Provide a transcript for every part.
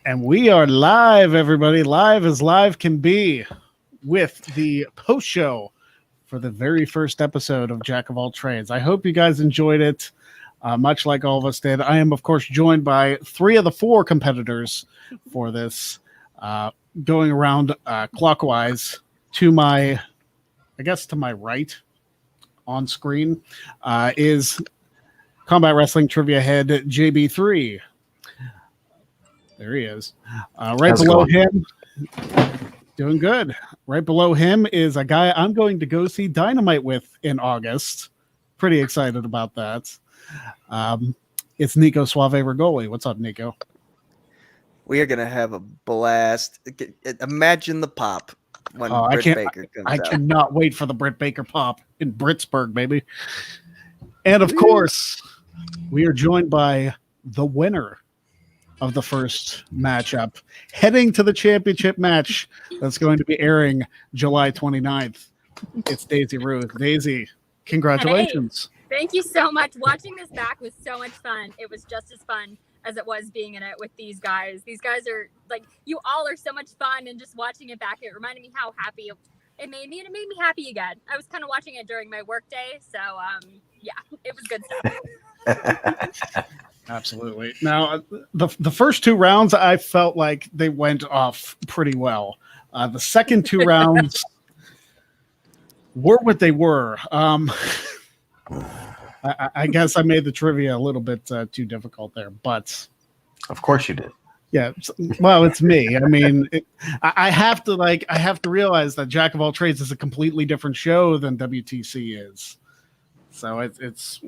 And we are live, everybody. Live as live can be with the post show for the very first episode of Jack of All Trades. I hope you guys enjoyed it, much like all of us did. I am, of course, joined by 3 of the 4 competitors for this, going around clockwise to my, to my right on screen is Combat Wrestling Trivia Head JB3. There he is. Right below him, doing good. Right below him is a guy I'm going to go see Dynamite with in August. Pretty excited about that. It's Nico Suave Regoli. What's up, Nico? We are going to have a blast. Imagine the pop when Britt Baker comes out. I cannot wait for the Britt Baker pop in Britsburg, baby. And, of course, we are joined by the winner of the first matchup, heading to the championship match that's going to be airing July 29th. It's Daisy Ruth. Daisy, congratulations. Hey, thank you so much. Watching this back was so much fun. It was just as fun as it was being in it with these guys. These guys are, like, you all are so much fun, and just watching it back, it reminded me how happy it made me, and it made me happy again. I was kind of watching it during my work day, so, yeah, it was good stuff. Absolutely. Now, the first 2 rounds, I felt like they went off pretty well. The second 2 rounds were what they were. I guess I made the trivia a little bit too difficult there, but of course you did. Yeah. Well, it's me. I mean, I have to realize that Jack of All Trades is a completely different show than WTC is. So it's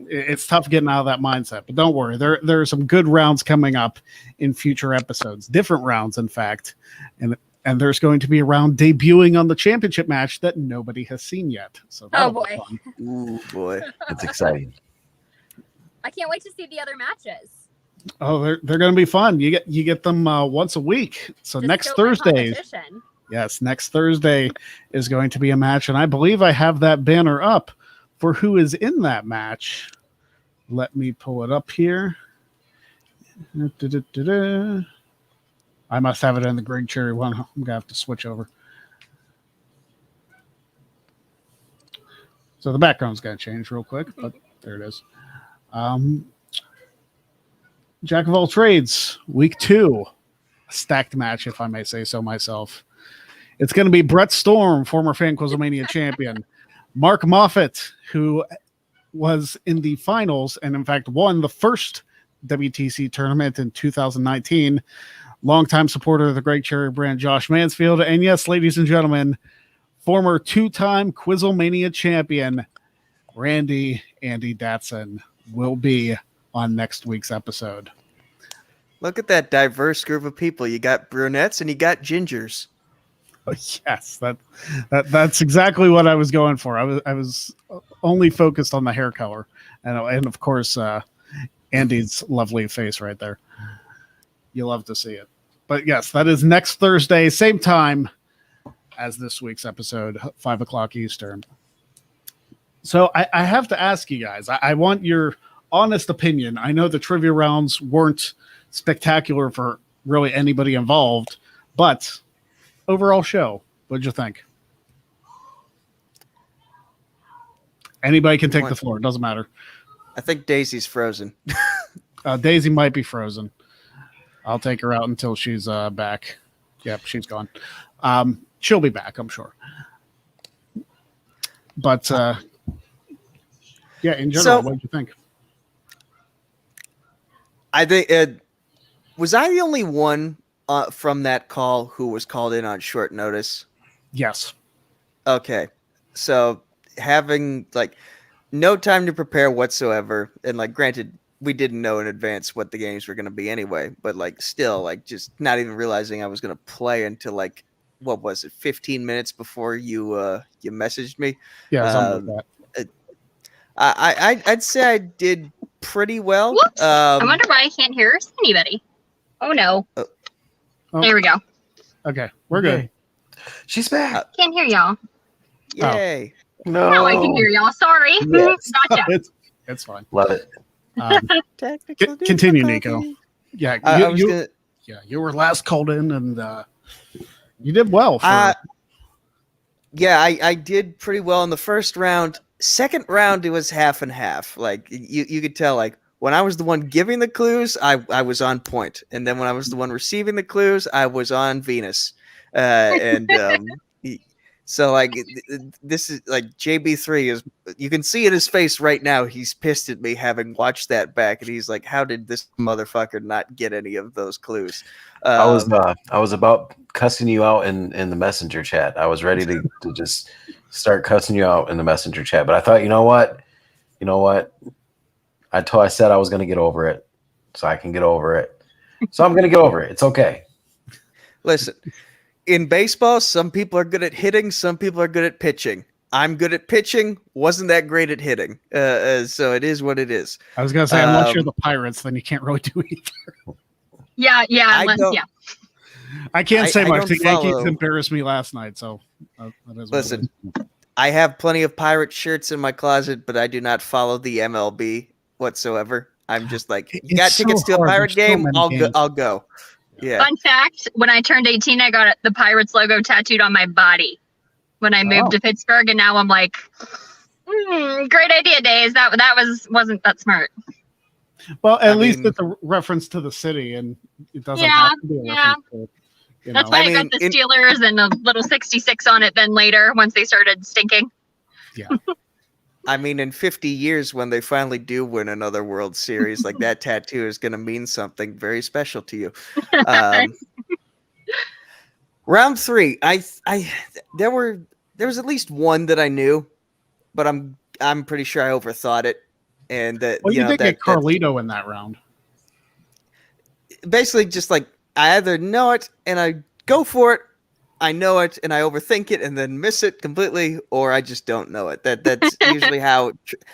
tough getting out of that mindset, but don't worry. There are some good rounds coming up in future episodes, different rounds, in fact, and there's going to be a round debuting on the championship match that nobody has seen yet. So oh boy, ooh boy, that's exciting. I can't wait to see the other matches. Oh, they're going to be fun. You get them once a week. So next Thursday, yes, next Thursday is going to be a match, and I believe I have that banner up for who is in that match. Let me pull it up here. I must have it in the green cherry one. I'm going to have to switch over. So the background's going to change real quick, but there it is. Jack of All Trades, week 2. A stacked match, if I may say so myself. It's going to be Brett Storm, former FanQuizlemania champion. Mark Moffat, who was in the finals and, in fact, won the first WTC tournament in 2019. Longtime supporter of the Great Cherry brand, Josh Mansfield. And, yes, ladies and gentlemen, former 2-time Quizlemania champion, Andy Datson, will be on next week's episode. Look at that diverse group of people. You got brunettes and you got gingers. Oh, yes, that's exactly what I was going for. I was only focused on the hair color, and of course, Andy's lovely face right there. You love to see it. But yes, that is next Thursday, same time as this week's episode, 5:00 Eastern. So I have to ask you guys. I want your honest opinion. I know the trivia rounds weren't spectacular for really anybody involved, but overall show, what'd you think? Anybody can take the floor. It doesn't matter. I think Daisy's frozen. Daisy might be frozen. I'll take her out until she's back. Yep, she's gone. She'll be back, I'm sure. But yeah, in general, what did you think? I think was I the only one from that call who was called in on short notice? Yes. Okay. So having like no time to prepare whatsoever, and like granted, we didn't know in advance what the games were going to be anyway, but like still like just not even realizing I was going to play until like, what was it, 15 minutes before you messaged me? Yeah, something like that. I'd say I did pretty well. Whoops. I wonder why I can't hear anybody. Oh no. Oh. There we go. Okay, we're good. She's back. Can't hear y'all. Yay. No. Now I can hear y'all. Sorry. Yes. Gotcha. It's fine. Love it. Continue, Nico. Yeah, Yeah, you were last called in, and you did well. Yeah, I did pretty well in the first round. Second round, it was half and half. Like you could tell, like when I was the one giving the clues, I was on point, and then when I was the one receiving the clues, I was on Venus. And so like this is like JB3 is. You can see in his face right now. He's pissed at me having watched that back, and he's like, "How did this motherfucker not get any of those clues?" I was about cussing you out in the messenger chat. I was ready to just start cussing you out in the messenger chat, but I thought, you know what? I said I was going to get over it, so I can get over it. So I'm going to get over it. It's okay. Listen, in baseball, some people are good at hitting, some people are good at pitching. I'm good at pitching, wasn't that great at hitting. So it is what it is. I was going to say, unless you're the Pirates, then you can't really do either. Yeah, I can't say much. The Yankees follow. embarrassed me last night, so that is what it Listen, is. I have plenty of pirate shirts in my closet, but I do not follow the MLB whatsoever. I'm just like, you got It's so tickets to a hard. pirate There's so game? many I'll games. go. I'll go. Yeah. Fun fact: when I turned 18, I got the Pirates logo tattooed on my body. When I moved to Pittsburgh, and now I'm like, great idea, Days. That wasn't that smart. Well, at least it's a reference to the city, and it doesn't have to be a reference to, That's why I got the Steelers and a little 66 on it then later once they started stinking. Yeah. I mean, in 50 years, when they finally do win another World Series, like that tattoo is going to mean something very special to you. Round 3, there was at least one that I knew, but I'm pretty sure I overthought it. And that you did get Carlito in that round. Basically, just like I either know it and I go for it, I know it and I overthink it and then miss it completely, or I just don't know it. That's usually how.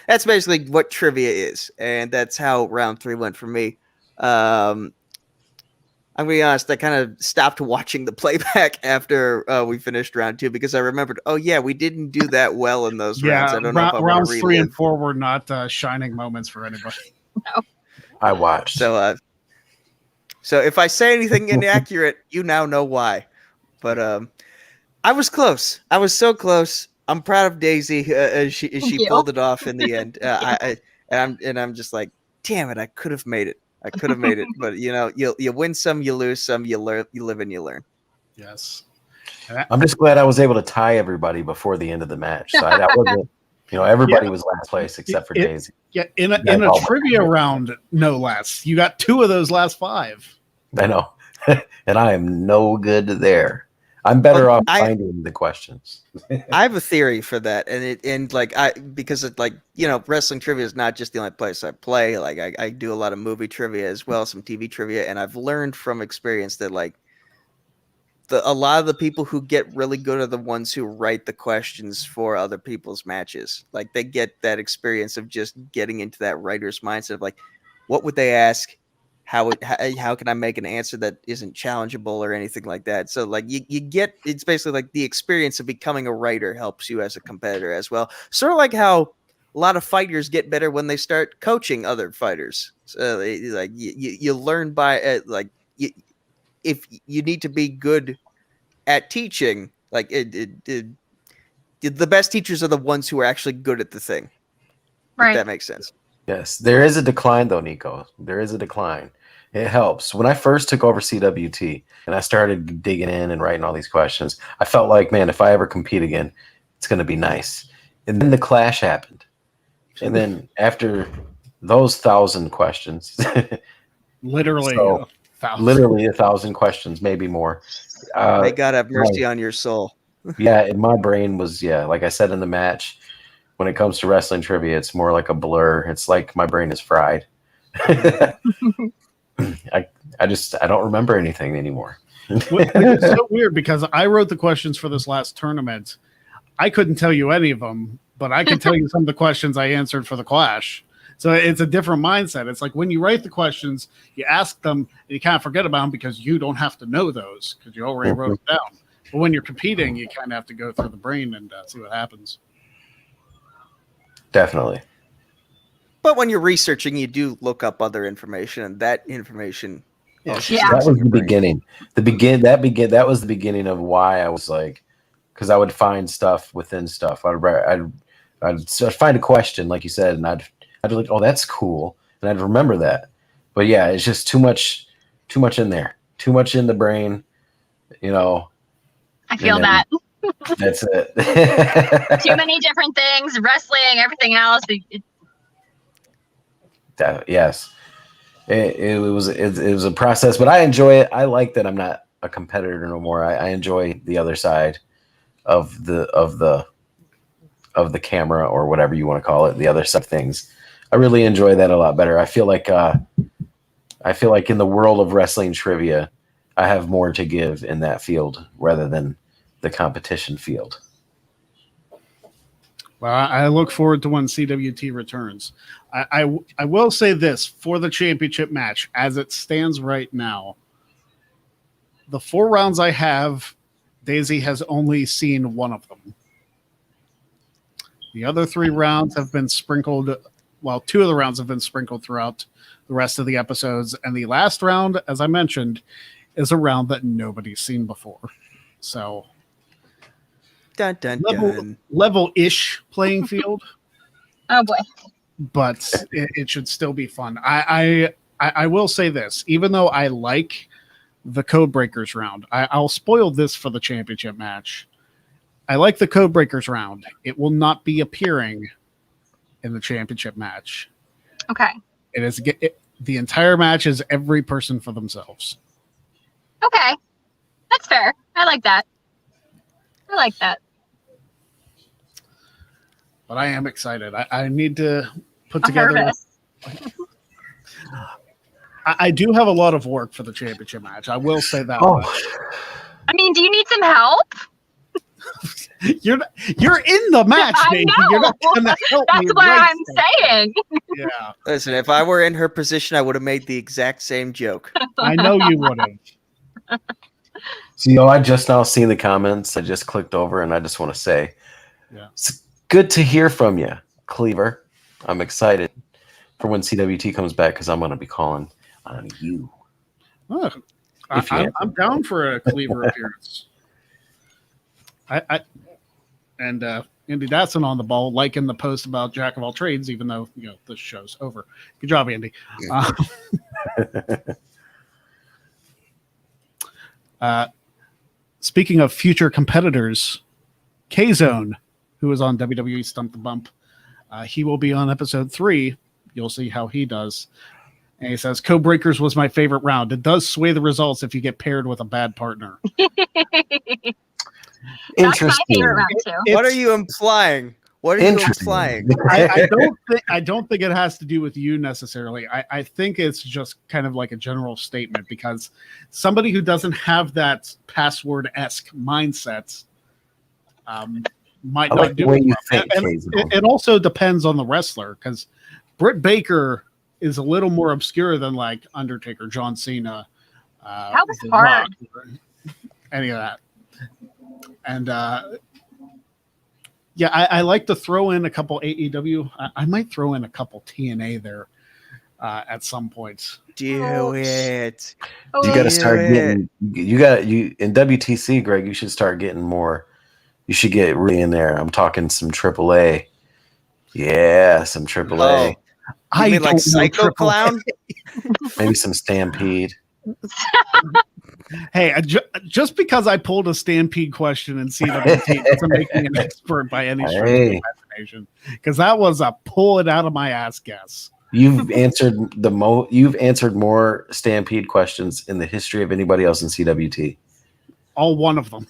That's basically what trivia is, and that's how round 3 went for me. I'm gonna be honest. I kind of stopped watching the playback after we finished round 2 because I remembered. Oh yeah, we didn't do that well in those rounds. I don't know if I rounds want to 3 and 4 were not shining moments for anybody. No. I watched. So if I say anything inaccurate, you now know why. But I was close. I was so close. I'm proud of Daisy as she pulled it off in the end. I'm just like, damn it! I could have made it. But you win some, you lose some, you learn, you live and you learn. Yes. I'm just glad I was able to tie everybody before the end of the match. So I wasn't, everybody was last place except for Daisy. Yeah, in a trivia round, no less. You got 2 of those last 5. I know, and I am no good there. I'm better off finding the questions. I have a theory for that, because wrestling trivia is not just the only place I play. Like I do a lot of movie trivia as well, some TV trivia, and I've learned from experience that a lot of the people who get really good are the ones who write the questions for other people's matches. Like they get that experience of just getting into that writer's mindset of like, what would they ask? How can I make an answer that isn't challengeable or anything like that? So like you get, it's basically like the experience of becoming a writer helps you as a competitor as well. Sort of like how a lot of fighters get better when they start coaching other fighters. So like you learn by if you need to be good at teaching, like the best teachers are the ones who are actually good at the thing. Right. If that makes sense. Yes, there is a decline though, Nico. There is a decline. It helps. When I first took over CWT and I started digging in and writing all these questions, I felt like, man, if I ever compete again, it's going to be nice. And then the clash happened. And then after those 1,000 questions, literally 1,000 questions, maybe more. May God have mercy on your soul. Yeah, and my brain was, like I said in the match, when it comes to wrestling trivia, it's more like a blur. It's like my brain is fried. I don't remember anything anymore. It's so weird because I wrote the questions for this last tournament. I couldn't tell you any of them, but I can tell you some of the questions I answered for the Clash. So it's a different mindset. It's like when you write the questions, you ask them, and you kind of forget about them because you don't have to know those because you already wrote it down. But when you're competing, you kind of have to go through the brain and see what happens. Definitely. But when you're researching, you do look up other information, and that information Yeah, Yeah. That was the beginning. That was the beginning of why I was like, because I would find stuff within stuff. I'd find a question, like you said, and I'd be like, oh, that's cool, and I'd remember that. But yeah, it's just too much in there, too much in the brain, you know. I feel and that. That's it. Too many different things, wrestling, everything else. Yes. It was a process, but I enjoy it. I like that I'm not a competitor no more. I enjoy the other side of the camera, or whatever you want to call it, the other side of things. I really enjoy that a lot better. I feel like in the world of wrestling trivia, I have more to give in that field rather than the competition field. Well, I look forward to when CWT returns. I will say this for the championship match, as it stands right now, the 4 rounds I have, Daisy has only seen one of them. The other 3 rounds have been sprinkled. Well, 2 of the rounds have been sprinkled throughout the rest of the episodes. And the last round, as I mentioned, is a round that nobody's seen before. So Dun, dun, dun. level-ish playing field. Oh boy. But it should still be fun. I will say this, even though I like the Code Breakers round, I'll spoil this for the championship match. I like the Code Breakers round. It will not be appearing in the championship match. Okay. The entire match is every person for themselves. Okay. That's fair. I like that. But I am excited. I need to put I'm together. nervous. I do have a lot of work for the championship match. I will say that. Oh. Much. I mean, do you need some help? You're in the match, I Daisy. know. You're not gonna help me. That's what right I'm now. saying. Yeah, Listen, if I were in her position, I would have made the exact same joke. I know you would have. See, I just now seen the comments. I just clicked over, and I just want to say, Yeah. It's good to hear from you, Cleaver. I'm excited for when CWT comes back, because I'm going to be calling on you. Oh, If you I'm down for a Cleaver appearance. And Andy Datson on the ball, liking the post about Jack of all trades, even though the show's over. Good job, Andy. Speaking of future competitors, K-Zone, who is on WWE Stump the Bump, he will be on episode 3. You'll see how he does. And he says, Code Breakers was my favorite round. It does sway the results if you get paired with a bad partner. That's my Interesting. favorite round too. What are you implying? What are you implying? I don't think it has to do with you necessarily. I think it's just kind of like a general statement, because somebody who doesn't have that password-esque mindset might I not like the do way it. you well. think, And K-Zone. it also depends on the wrestler, because Britt Baker is a little more obscure than like Undertaker, John Cena. That was The hard. Rock, any of that. And yeah, I like to throw in a couple AEW. I might throw in a couple TNA there at some point. Do it. You got to Do start it. getting. You in WTC, Greg. You should start getting more. You should get really in there. I'm talking some AAA. Yeah, some AAA. Oh, you I mean like don't know Psycho Triple A. Clown? Maybe some Stampede. Hey, just because I pulled a Stampede question in CWT doesn't make me an expert by any stretch of the Hey. imagination. Because that was a pull it out of my ass guess. You've answered You've answered more Stampede questions in the history of anybody else in CWT. All one of them.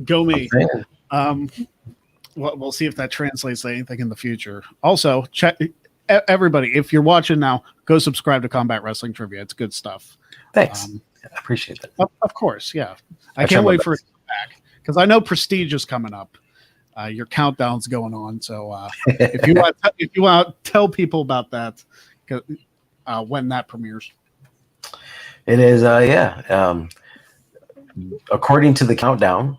Go me. We'll see if that translates to anything in the future. Also, check everybody. If you're watching now, go subscribe to Combat Wrestling Trivia. It's good stuff. Thanks. I appreciate that. Of course, yeah. I I try can't my wait for it to come back, because I know Prestige is coming up. Your countdown's going on, so if you want to tell people about that, when that premieres. It is, yeah. According to the countdown,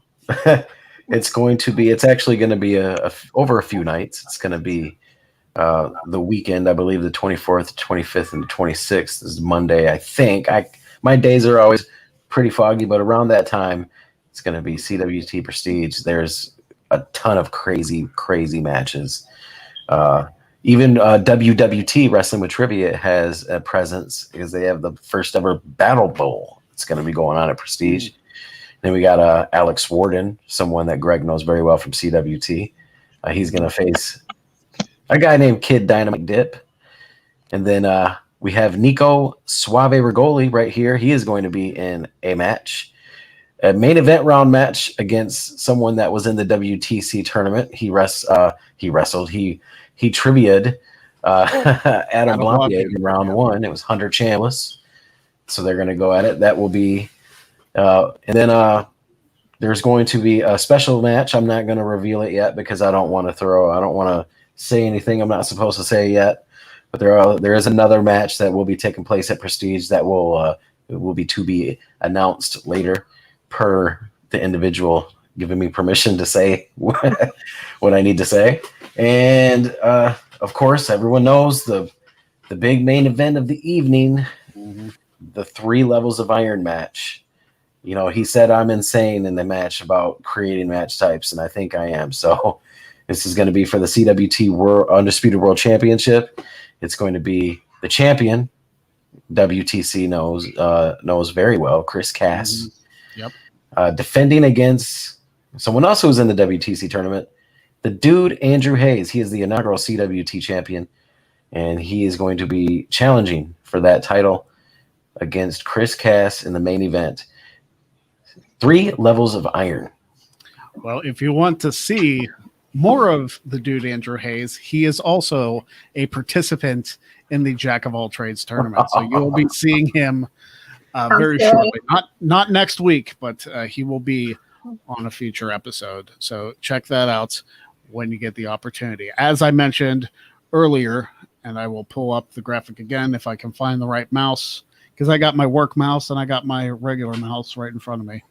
it's actually going to be over a few nights. It's going to be the weekend. I believe the 24th, 25th, and the 26th is Monday. I think my days are always pretty foggy, but around that time, it's going to be CWT Prestige. There's a ton of crazy matches. Even WWT Wrestling with Trivia has a presence because they have the first ever Battle Bowl. It's going to be going on at Prestige. Then we got Alex Warden, someone that Greg knows very well from CWT. He's going to face a guy named Kid Dynamite Dip. And then we have Nico Suave Rigoli right here. He is going to be in a match. A main event round match against someone that was in the WTC tournament. He wrestled. He trivia'd Adam Blampier in round one. It was Hunter Chambliss. So they're going to go at it. That will be and then there's going to be a special match. I'm not going to reveal it yet because I don't want to say anything I'm not supposed to say yet. But there is another match that will be taking place at Prestige that will be announced later per the individual giving me permission to say what I need to say. And of course, everyone knows the big main event of the evening, the 3 levels of iron match. You know, he said I'm insane in the match about creating match types, and I think I am. So this is going to be for the CWT Undisputed World Championship. It's going to be the champion, WTC knows very well, Chris Cass. Yep. Defending against someone else who was in the WTC tournament, the dude Andrew Hayes. He is the inaugural CWT champion, and he is going to be challenging for that title against Chris Cass in the main event. 3 levels of iron. Well, if you want to see more of the dude Andrew Hayes, he is also a participant in the Jack of All Trades tournament. So you will be seeing him very shortly. Not next week, but he will be on a future episode. So check that out when you get the opportunity. As I mentioned earlier, and I will pull up the graphic again if I can find the right mouse, because I got my work mouse and I got my regular mouse right in front of me.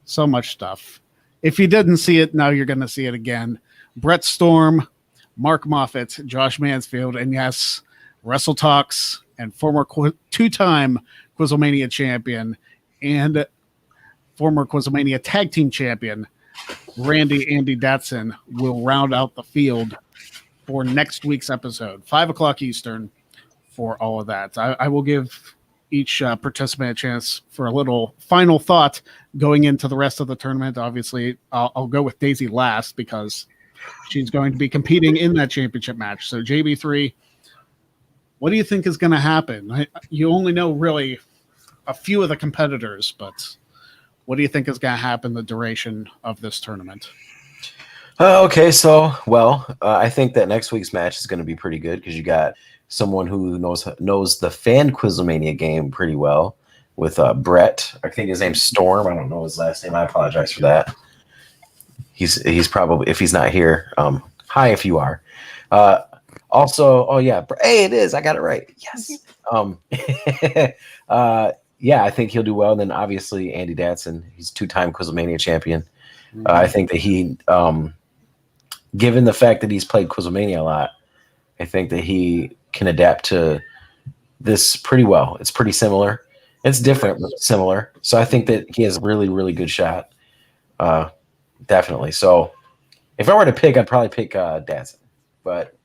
So much stuff. If you didn't see it, now you're going to see it again. Brett Storm, Mark Moffat, Josh Mansfield, and yes, Wrestle Talks and former 2-time Quizlemania champion and former Quizlemania tag team champion Andy Datson will round out the field for next week's episode, 5:00 Eastern, for all of that. I will give each participant a chance for a little final thought going into the rest of the tournament. Obviously, I'll go with Daisy last because she's going to be competing in that championship match. So JB3, what do you think is going to happen? You only know really a few of the competitors, but what do you think is going to happen the duration of this tournament? Okay, so I think that next week's match is going to be pretty good because you got someone who knows the fan Quizlemania game pretty well with Brett. I think his name's Storm. I don't know his last name. I apologize for that. He's probably, if he's not here, hi if you are. Also, oh yeah, hey, it is. I got it right. Yes. Yeah, I think he'll do well. And then obviously Andy Datson, he's 2-time Quizlemania champion. I think that he, given the fact that he's played Quizlemania a lot, I think that he can adapt to this pretty well. It's pretty similar. It's different, but similar. So I think that he has a really, really good shot. Definitely. So if I were to pick, I'd probably pick Datson. But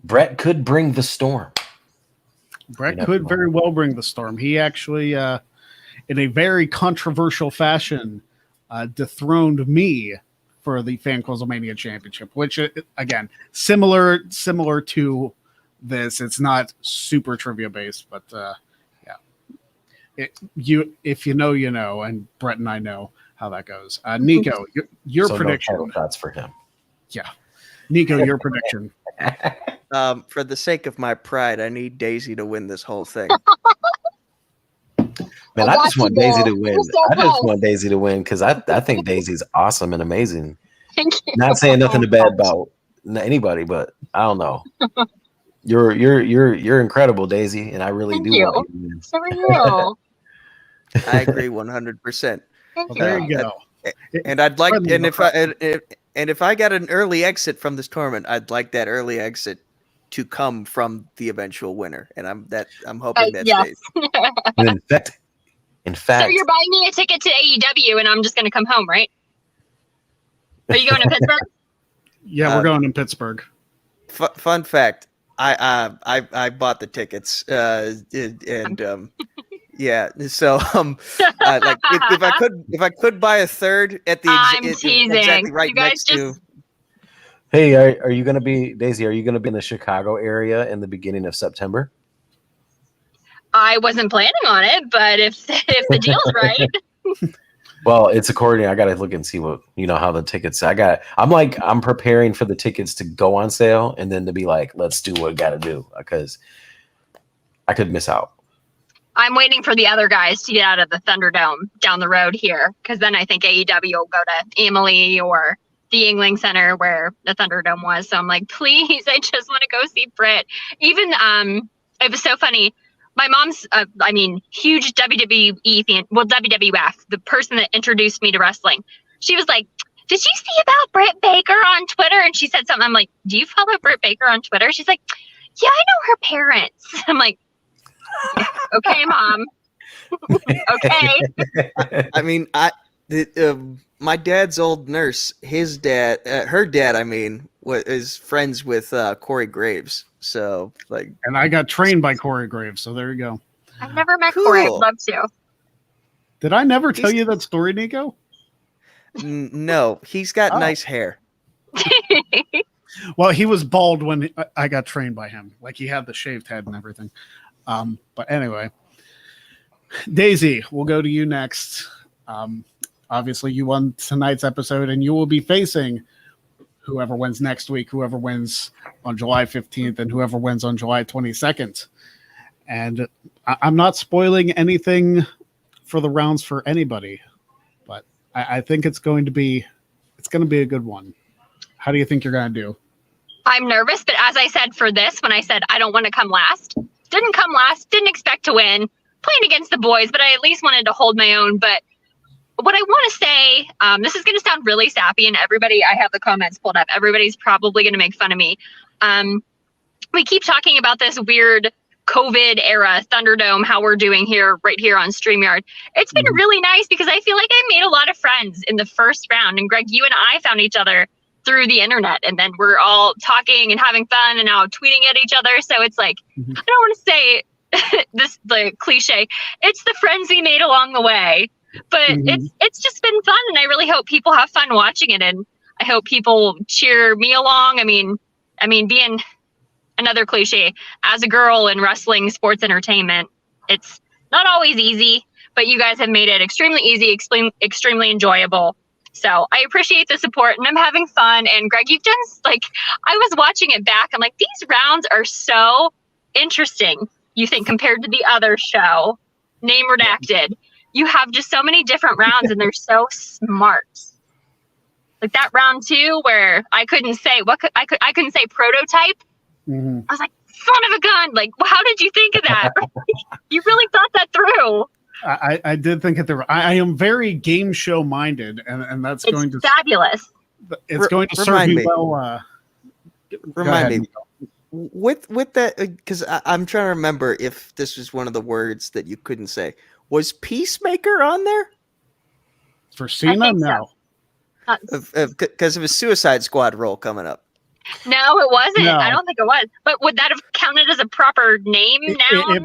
Brett could bring the storm. Brett could very well bring the storm. He actually, in a very controversial fashion, dethroned me for the Fan Quizlemania Championship, which, again, similar to this. It's not super trivia based, but yeah. If you know, you know, and Brett and I know how that goes. Nico, your so prediction. No title shots for him. Yeah. Nico, your prediction. For the sake of my pride, I need Daisy to win this whole thing. Man, I just want Daisy to win. I just want Daisy to win because I think Daisy's awesome and amazing. Thank you. Not saying nothing bad about anybody, but I don't know. You're incredible, Daisy, and I really Thank do you. want you to win. So are you. I agree 100%. Thank Well, there you. you go. And I'd like, and And if I got an early exit from this tournament, I'd like that early exit to come from the eventual winner, and I'm hoping that yes. stays. And in fact, So you're buying me a ticket to AEW, and I'm just going to come home, right? Are you going to Pittsburgh? Yeah, we're going in Pittsburgh. Fun fact: I bought the tickets, and yeah. So like if I could buy a third at the I'm teasing. exactly right You guys next to. hey, are you going to be, Daisy, are you going to be in the Chicago area in the beginning of September? I wasn't planning on it, but if the deal's right. Well, it's according. I got to look and see what, how the tickets. I'm preparing for the tickets to go on sale and then to be like, let's do what we got to do, because I could miss out. I'm waiting for the other guys to get out of the Thunderdome down the road here, because then I think AEW will go to Emily or the Yingling Center where the Thunderdome was. So I'm like, please, I just want to go see Britt. Even it was so funny. My mom's, huge WWE fan. Well, WWF, the person that introduced me to wrestling. She was like, "Did you see about Britt Baker on Twitter?" And she said something. I'm like, "Do you follow Britt Baker on Twitter?" She's like, "Yeah, I know her parents." I'm like, "Okay, Mom." Okay. I mean, my dad's old nurse, his dad, her dad, is friends with Corey Graves. So, like, And I got trained by Corey Graves, so there you go. I've never met Cool. Corey. I'd love to. Did I never tell you that story, Nico? No, he's got Oh. nice hair. Well, he was bald when I got trained by him. Like, he had the shaved head and everything. But anyway, Daisy, we'll go to you next. Obviously, you won tonight's episode, and you will be facing whoever wins next week, whoever wins on July 15th, and whoever wins on July 22nd. And I'm not spoiling anything for the rounds for anybody, but I think it's going to be a good one. How do you think you're going to do? I'm nervous, but as I said for this, when I said I don't want to come last, didn't come last, didn't expect to win, playing against the boys, but I at least wanted to hold my own. But what I want to say, this is going to sound really sappy, and everybody, I have the comments pulled up. Everybody's probably going to make fun of me. We keep talking about this weird COVID era Thunderdome, how we're doing here, right here on StreamYard. It's been really nice because I feel like I made a lot of friends in the first round. And Greg, you and I found each other through the internet, and then we're all talking and having fun and now tweeting at each other. So it's like, I don't want to say the cliche, it's the friends we made along the way. But it's just been fun, and I really hope people have fun watching it, and I hope people cheer me along. I mean, being another cliche, as a girl in wrestling sports entertainment, it's not always easy, but you guys have made it extremely easy, extremely enjoyable. So I appreciate the support, and I'm having fun. And Greg, you've done, like, I was watching it back. I'm like, these rounds are so interesting. You think compared to the other show, name redacted. You have just so many different rounds, and they're so smart. Like that round 2 where I couldn't say I couldn't say prototype. I was like, son of a gun! Like, well, how did you think of that? You really thought that through. I did think it through. I am very game show minded, and that's It's going to fabulous. It's going to serve me well. Remind me. With that, because I'm trying to remember if this was one of the words that you couldn't say. Was Peacemaker on there? For Cena, no. Because of a Suicide Squad role coming up. No, it wasn't. No. I don't think it was. But would that have counted as a proper name now?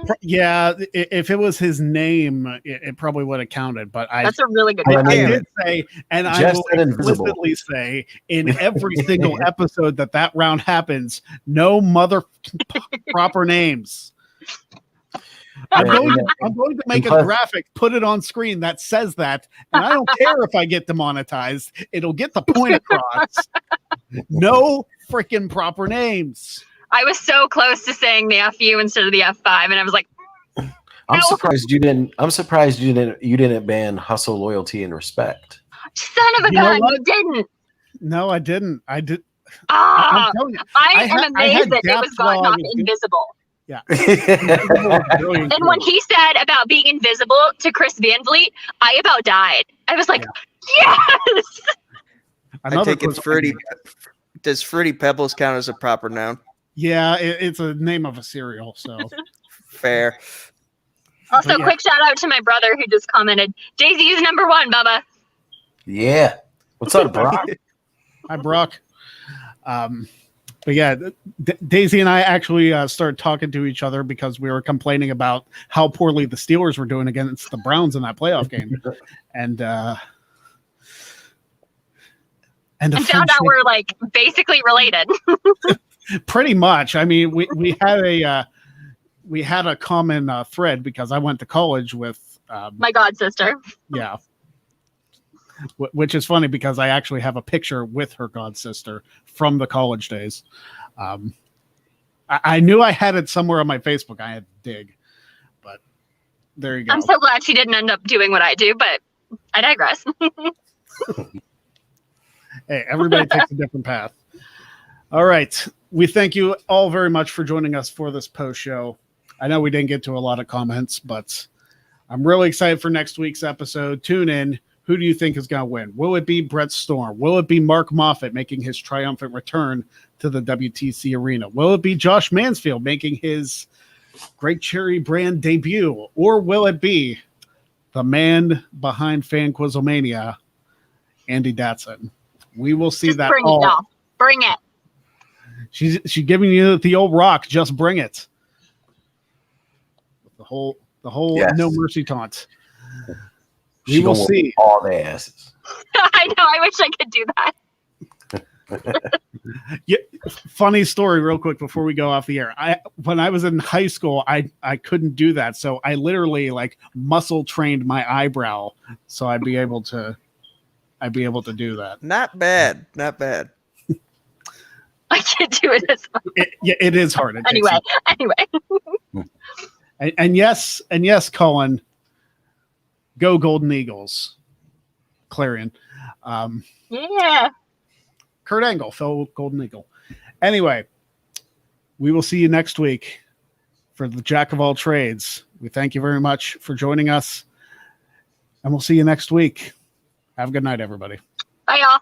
If it was his name, it probably would have counted. But That's a really good I point. did say, and I Just will said invisible. explicitly say in every single episode that round happens, no mother proper names. I'm going to make a graphic, put it on screen that says that, and I don't care if I get demonetized. It'll get the point across. No freaking proper names. I was so close to saying the FU instead of the F5, and I was like, I'm surprised you didn't ban hustle, loyalty, and respect. son of a You know gun, what? you didn't. No, I didn't. I did. Ah, I'm telling you, I am amazed that it was Gaps not Log. invisible. Yeah. And when he said about being invisible to Chris Van Vliet, I about died. I was like, yes! I take it Fruity. Does Fruity Pebbles count as a proper noun? Yeah, it's a name of a cereal. So fair. Also, quick shout out to my brother who just commented, Daisy is number 1, Bubba. Yeah. What's up, Brock? Hi, Brock. But yeah, Daisy and I actually started talking to each other because we were complaining about how poorly the Steelers were doing against the Browns in that playoff game, and found out we're like basically related. Pretty much. I mean, we had a common thread because I went to college with my god sister. Yeah. Which is funny because I actually have a picture with her god sister from the college days. I knew I had it somewhere on my Facebook. I had to dig, but there you go. I'm so glad she didn't end up doing what I do, but I digress. Hey, everybody takes a different path. All right. We thank you all very much for joining us for this post show. I know we didn't get to a lot of comments, but I'm really excited for next week's episode. Tune in. Who do you think is going to win? Will it be Brett Storm? Will it be Mark Moffat making his triumphant return to the WTC arena? Will it be Josh Mansfield making his Great Cherry brand debut? Or will it be the man behind Fan Quizlemania, Andy Datson? We will see just that. Bring it, y'all. Bring it. She's giving you the old rock. Just bring it. The whole yes. No mercy taunt. We will see all the asses. I know. I wish I could do that. Yeah, funny story, real quick before we go off the air. When I was in high school, I couldn't do that, so I literally like muscle trained my eyebrow so I'd be able to do that. Not bad. I can't do it as well. It is hard. Anyway. And yes, Colin. Go Golden Eagles. Clarion. Yeah. Kurt Angle, fellow Golden Eagle. Anyway, we will see you next week for the Jack of All Trades. We thank you very much for joining us, and we'll see you next week. Have a good night, everybody. Bye, y'all.